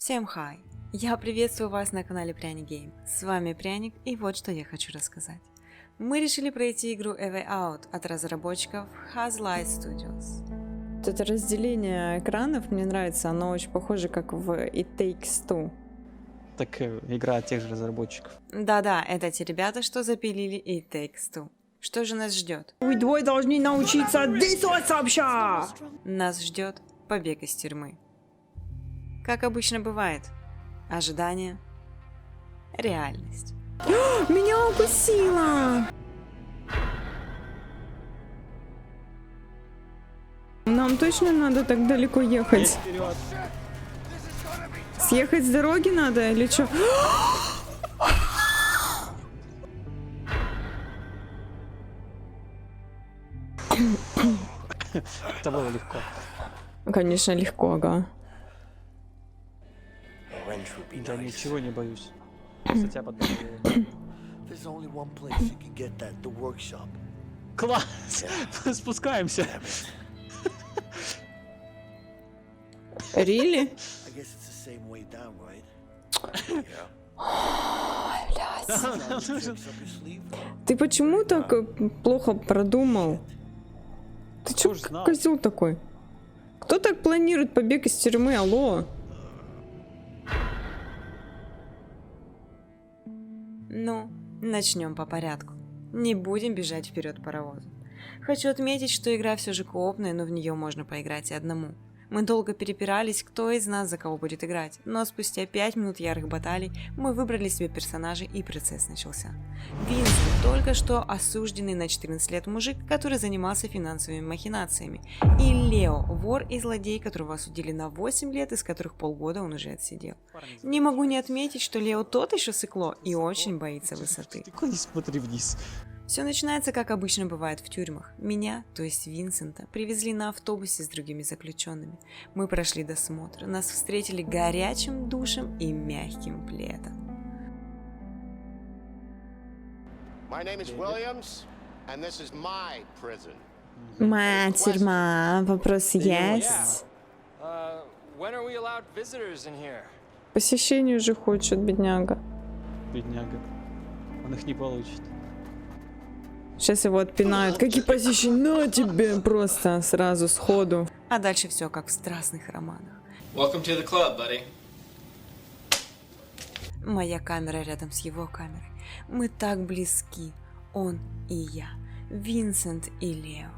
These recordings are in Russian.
Всем хай! Я приветствую вас на канале Пряник Гейм. С вами Пряник, и вот что я хочу рассказать. Мы решили пройти игру A Way Out от разработчиков Hazlight Studios. Это разделение экранов мне нравится, оно очень похоже как в It Takes Two. Так игра от тех же разработчиков. Да-да, это те ребята, что запилили It Takes Two. Что же нас ждет? Вы двое должны научиться действовать сообща! Нас ждет побег из тюрьмы. Как обычно бывает, ожидание, реальность. Меня укусило! Нам точно надо так далеко ехать? Съехать с дороги надо или что? Это было легко. Конечно, легко, ага. Да ничего не боюсь. Просто тебя Класс! Спускаемся. Рили? Ты почему так плохо продумал? Ты чё, козел такой? Кто так планирует побег из тюрьмы? Алло? Ну, начнем по порядку. Не будем бежать вперед паровозом. Хочу отметить, что игра все же коопная, но в нее можно поиграть и одному. Мы долго перепирались, кто из нас за кого будет играть, но спустя 5 минут ярых баталий мы выбрали себе персонажей, и процесс начался. Винсент, только что осужденный на 14 лет мужик, который занимался финансовыми махинациями, и Лео, вор и злодей, которого осудили на 8 лет, из которых полгода он уже отсидел. Не могу не отметить, что Лео тот еще сыкло и очень боится высоты. Ты не смотри вниз. Все начинается, как обычно бывает в тюрьмах. Меня, то есть Винсента, привезли на автобусе с другими заключенными. Мы прошли досмотр, нас встретили горячим душем и мягким пледом. Моя тюрьма. Вопрос есть? Посещение уже хочет, бедняга. Бедняга. Он их не получит. Сейчас его отпинают. Какие посещения? На тебе просто сразу сходу. А дальше все как в страстных романах. Welcome to the club, buddy. Моя камера рядом с его камерой. Мы так близки. Он и я. Винсент и Лео.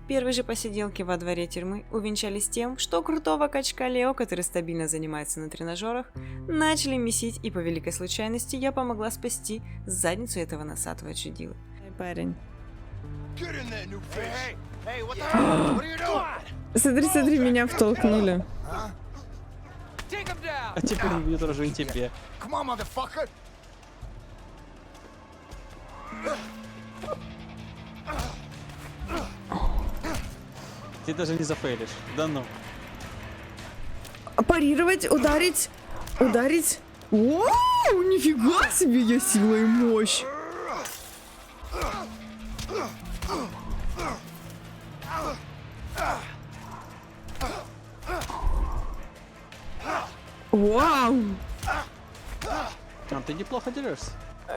Первые же посиделки во дворе тюрьмы увенчались тем, что крутого качка Лео, который стабильно занимается на тренажерах, начали месить, и по великой случайности я помогла спасти задницу этого носатого чудила. Парень. Смотри, смотри, меня втолкнули. А теперь он будет уже и тебе. Ты даже не зафейлишь. Да ну. Парировать, ударить, ударить. Вау, нифига себе, я сила и мощь. Вау. А ты неплохо дерешься.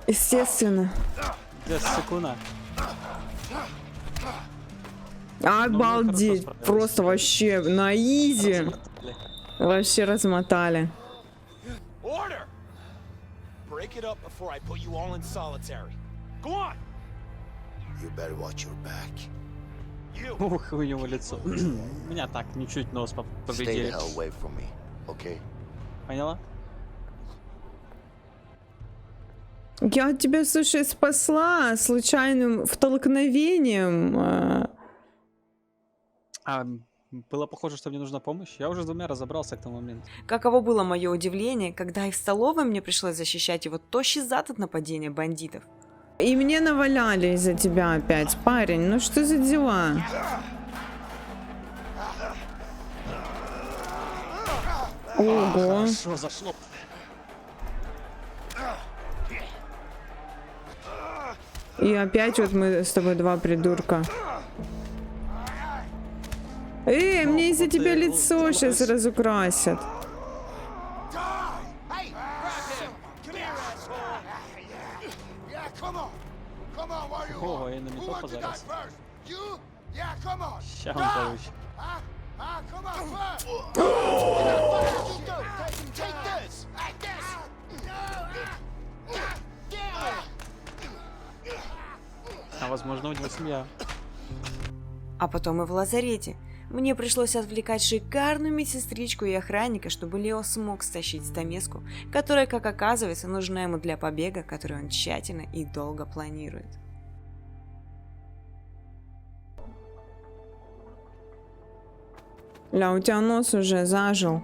Естественно. Для секуна. Обалдеть. Просто вообще на изи. Вообще размотали. Ух, у него лицо. Меня так ничуть нос повредили. Поняла? Я тебя, слушай, спасла случайным втолкновением. Было похоже, что мне нужна помощь. Я уже с двумя разобрался к тому моменту. Каково было мое удивление, когда и в столовой мне пришлось защищать его тощий зад от нападения бандитов. И мне наваляли из-за тебя опять, парень. Ну что за дела? Ого. Хорошо, зашло. И опять вот мы с тобой два придурка. Мне из-за тебя лицо сейчас разукрасят. Ща он получит. А возможно, у него семья. А потом и в лазарете. Мне пришлось отвлекать шикарную медсестричку и охранника, чтобы Лео смог стащить стамеску, которая, как оказывается, нужна ему для побега, который он тщательно и долго планирует. Ля, у тебя нос уже зажил.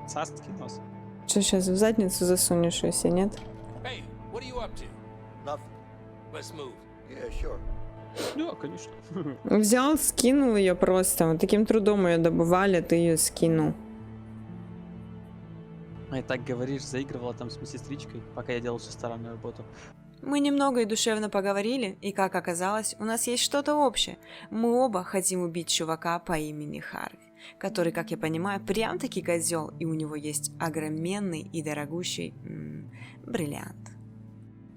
Царский нос. Что, сейчас в задницу засунешь, если нет? Hey, what are you up to? Nothing. Let's move. Yeah, sure. Да, конечно. Взял, скинул ее просто. Вот таким трудом ее добывали, ты ее скинул. А и так говоришь, заигрывала там с медсестричкой, пока я делал всю старанную работу. Мы немного и душевно поговорили, и, как оказалось, у нас есть что-то общее. Мы оба хотим убить чувака по имени Харви, который, как я понимаю, прям-таки козел, и у него есть огроменный и дорогущий бриллиант.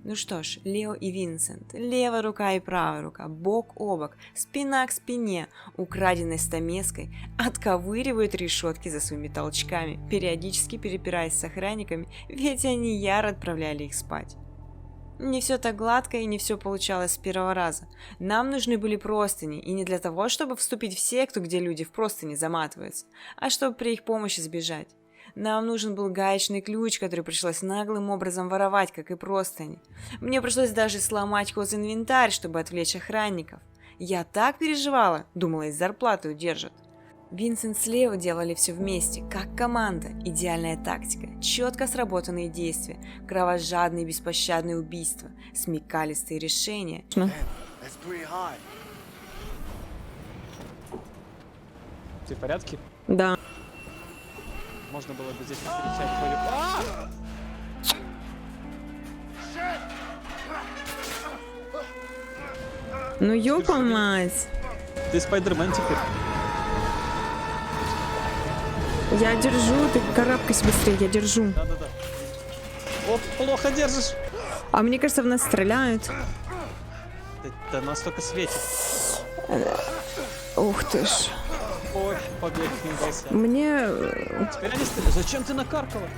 Ну что ж, Лео и Винсент, левая рука и правая рука, бок о бок, спина к спине, украденной стамеской, отковыривают решетки за своими толчками, периодически перепираясь с охранниками, ведь они яро отправляли их спать. Не все так гладко и не все получалось с первого раза. Нам нужны были простыни, и не для того, чтобы вступить в секту, где люди в простыни заматываются, а чтобы при их помощи сбежать. Нам нужен был гаечный ключ, который пришлось наглым образом воровать, как и простыни. Мне пришлось даже сломать хозинвентарь, чтобы отвлечь охранников. Я так переживала, думала, из зарплаты удержат. Винсент с Лео делали все вместе, как команда, идеальная тактика, четко сработанные действия, кровожадные беспощадные убийства, смекалистые решения. That's pretty high. Ты в порядке? Да. Можно было бы здесь покричать твою... А! Ну ёпа мать. Ты Спайдермен теперь. Я держу, ты карабкайся быстрее, я держу. Да-да-да. О, плохо держишь. А мне кажется, в нас стреляют. Да нас только светит. Ух ты ж. Ой, побег не удался. Мне... Теперь они стреляют. Зачем ты накаркала?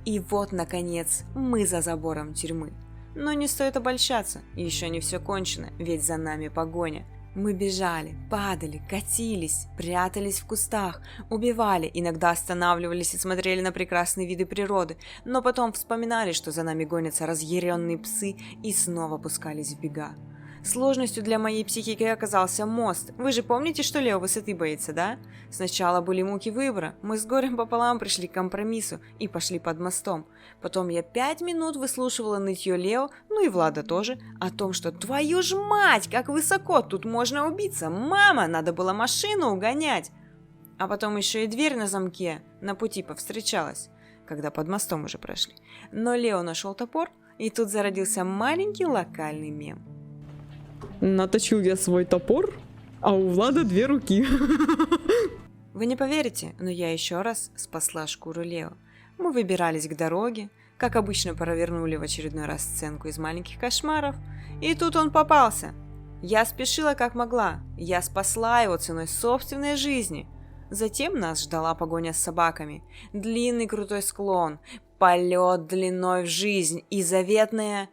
И вот, наконец, мы за забором тюрьмы. Но не стоит обольщаться, еще не все кончено, ведь за нами погоня. Мы бежали, падали, катились, прятались в кустах, убивали, иногда останавливались и смотрели на прекрасные виды природы, но потом вспоминали, что за нами гонятся разъяренные псы, и снова пускались в бега. Сложностью для моей психики оказался мост. Вы же помните, что Лео высоты боится, да? Сначала были муки выбора. Мы с горем пополам пришли к компромиссу и пошли под мостом. Потом я 5 минут выслушивала нытье Лео, ну и Влада тоже, о том, что твою ж мать, как высоко, тут можно убиться. Мама, надо было машину угонять. А потом еще и дверь на замке на пути повстречалась, когда под мостом уже прошли. Но Лео нашел топор, и тут зародился маленький локальный мем. Наточил я свой топор, а у Влада 2 руки. Вы не поверите, но я еще раз спасла шкуру Лео. Мы выбирались к дороге, как обычно провернули в очередной раз сценку из «Маленьких кошмаров», и тут он попался. Я спешила как могла, я спасла его ценой собственной жизни. Затем нас ждала погоня с собаками, длинный крутой склон, полет длиной в жизнь и заветная...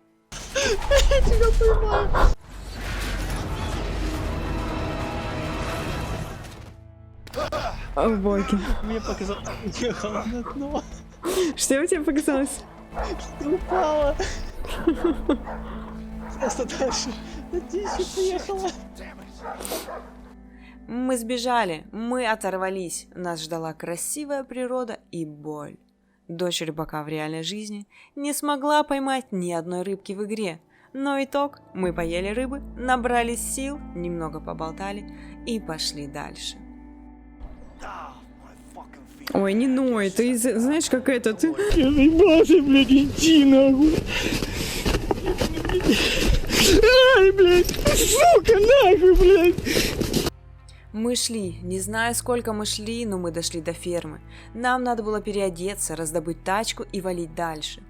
Я тебя поймаю. О боги. Мне показалось, что уехала на дно. Что у тебя показалось? Ты упала. Просто дальше на днище поехала. Мы сбежали, мы оторвались, нас ждала красивая природа и боль. Дочь рыбака в реальной жизни не смогла поймать ни одной рыбки в игре, но итог – мы поели рыбы, набрались сил, немного поболтали и пошли дальше. Ой, не ной, ты знаешь, как это, ты... Я заебался, блядь, идти нахуй. Ай, блядь, сука, нахуй, блядь. Мы шли, не знаю, сколько мы шли, но мы дошли до фермы. Нам надо было переодеться, раздобыть тачку и валить дальше.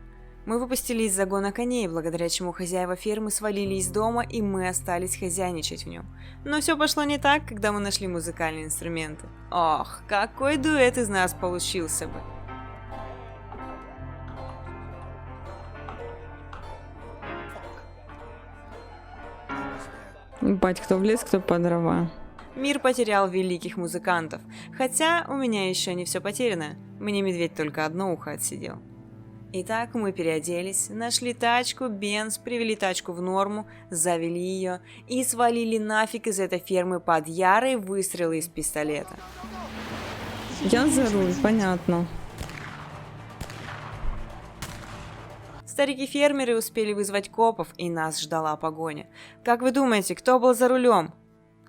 Мы выпустили из загона коней, благодаря чему хозяева фермы свалили из дома, и мы остались хозяйничать в нем. Но все пошло не так, когда мы нашли музыкальные инструменты. Ох, какой дуэт из нас получился бы. Бать, кто в лес, кто по дрова. Мир потерял великих музыкантов. Хотя у меня еще не все потеряно. Мне медведь только одно ухо отсидел. Итак, мы переоделись, нашли тачку, бенз, привели тачку в норму, завели ее и свалили нафиг из этой фермы под ярые выстрелы из пистолета. Я за руль, понятно. Старики-фермеры успели вызвать копов, и нас ждала погоня. Как вы думаете, кто был за рулем?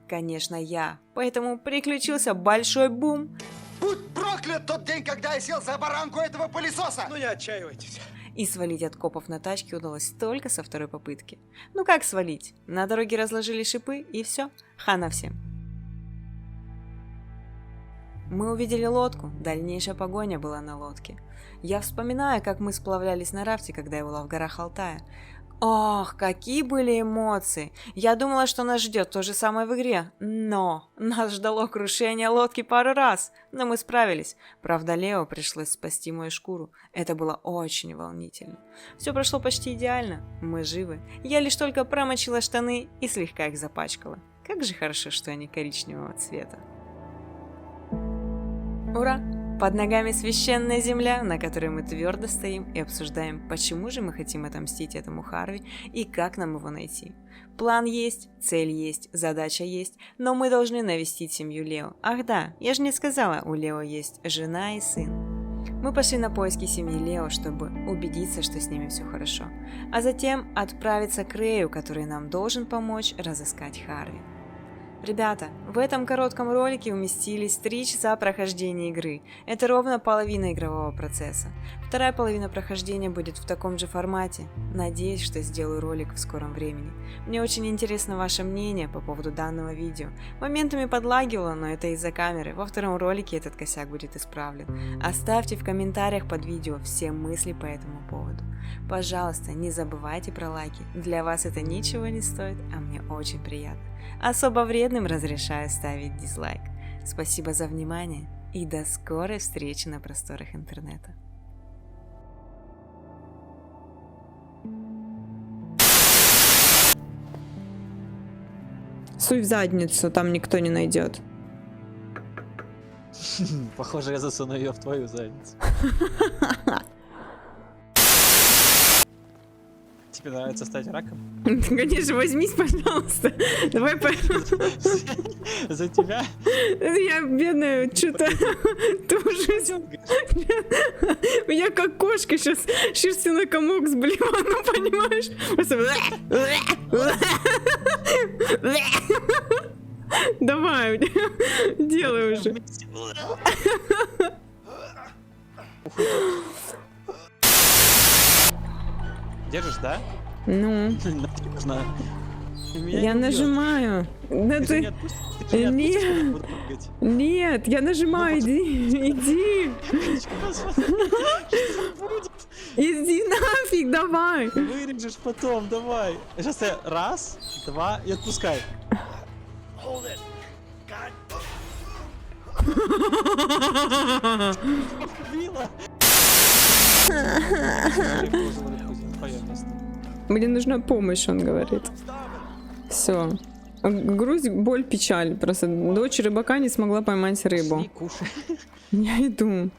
Конечно, я. Поэтому приключился большой бум. Будь проклят тот день, когда я сел за баранку этого пылесоса! Ну не отчаивайтесь. И свалить от копов на тачке удалось только со второй попытки. Ну как свалить? На дороге разложили шипы, и все. Хана всем. Мы увидели лодку. Дальнейшая погоня была на лодке. Я вспоминаю, как мы сплавлялись на рафте, когда я была в горах Алтая. Ох, какие были эмоции! Я думала, что нас ждет то же самое в игре, но нас ждало крушение лодки пару раз, но мы справились. Правда, Лео пришлось спасти мою шкуру. Это было очень волнительно. Все прошло почти идеально, мы живы. Я лишь только промочила штаны и слегка их запачкала. Как же хорошо, что они коричневого цвета. Ура! Под ногами священная земля, на которой мы твердо стоим и обсуждаем, почему же мы хотим отомстить этому Харви и как нам его найти. План есть, цель есть, задача есть, но мы должны навестить семью Лео. Ах да, я же не сказала, у Лео есть жена и сын. Мы пошли на поиски семьи Лео, чтобы убедиться, что с ними все хорошо, а затем отправиться к Рэю, который нам должен помочь разыскать Харви. Ребята, в этом коротком ролике уместились 3 часа прохождения игры. Это ровно половина игрового процесса. Вторая половина прохождения будет в таком же формате. Надеюсь, что сделаю ролик в скором времени. Мне очень интересно ваше мнение по поводу данного видео. Моментами подлагивало, но это из-за камеры. Во втором ролике этот косяк будет исправлен. Оставьте в комментариях под видео все мысли по этому поводу. Пожалуйста, не забывайте про лайки. Для вас это ничего не стоит, а мне очень приятно. Особо вредным разрешаю ставить дизлайк. Спасибо за внимание и до скорой встречи на просторах интернета. Суй в задницу, там никто не найдет. Похоже, я засуну ее в твою задницу. Тебе нравится стать раком? Конечно, возьмись, пожалуйста. Давай За тебя? Я бедная, что-то тужусь. Я как кошка сейчас шерстяной комок сблевала, ну понимаешь? Давай, делай уже. Держишь, да? Ну, Нужно. я нажимаю. Да ты... Нет, нет, я нажимаю, иди. Иди нафиг, давай. Вырежешь потом, давай. Сейчас я раз, два и отпускай. Hold it! God! Вила. Мне нужна помощь, он говорит. Все. Грусть, боль, печаль. Просто дочь рыбака не смогла поймать рыбу. Кушай. Я иду.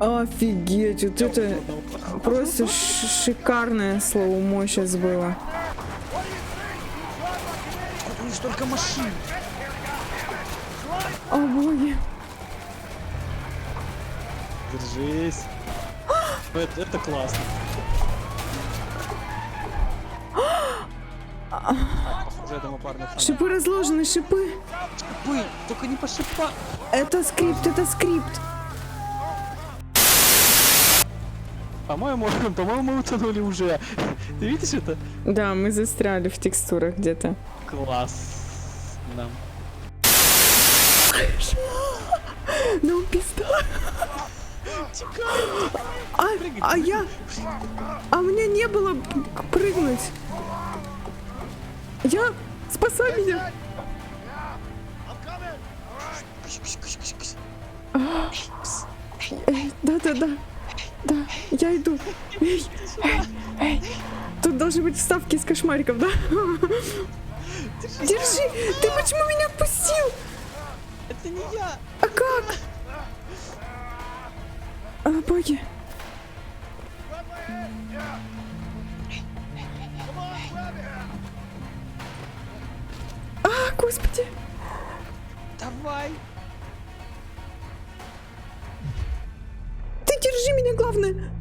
Офигеть, вот это просто шикарное слоумо сейчас было. У них столько машин. О боги. Держись. Это классно. Похоже, этому парню фанат. Шипы разложены, шипы. Шипы, только не по шипам. Это скрипт, это скрипт. По-моему, мы утонули уже. Ты видишь это? Да, мы застряли в текстурах где-то. Класс. Да. А я... А у меня не было прыгнуть. Я... Спасай меня. Да. Да, я иду. Эй. Тут должны быть вставки из кошмариков, да? Держи! Ты почему меня отпустил? Это не я! А как? А, боги. А, господи. Давай! Ты держи меня, главное.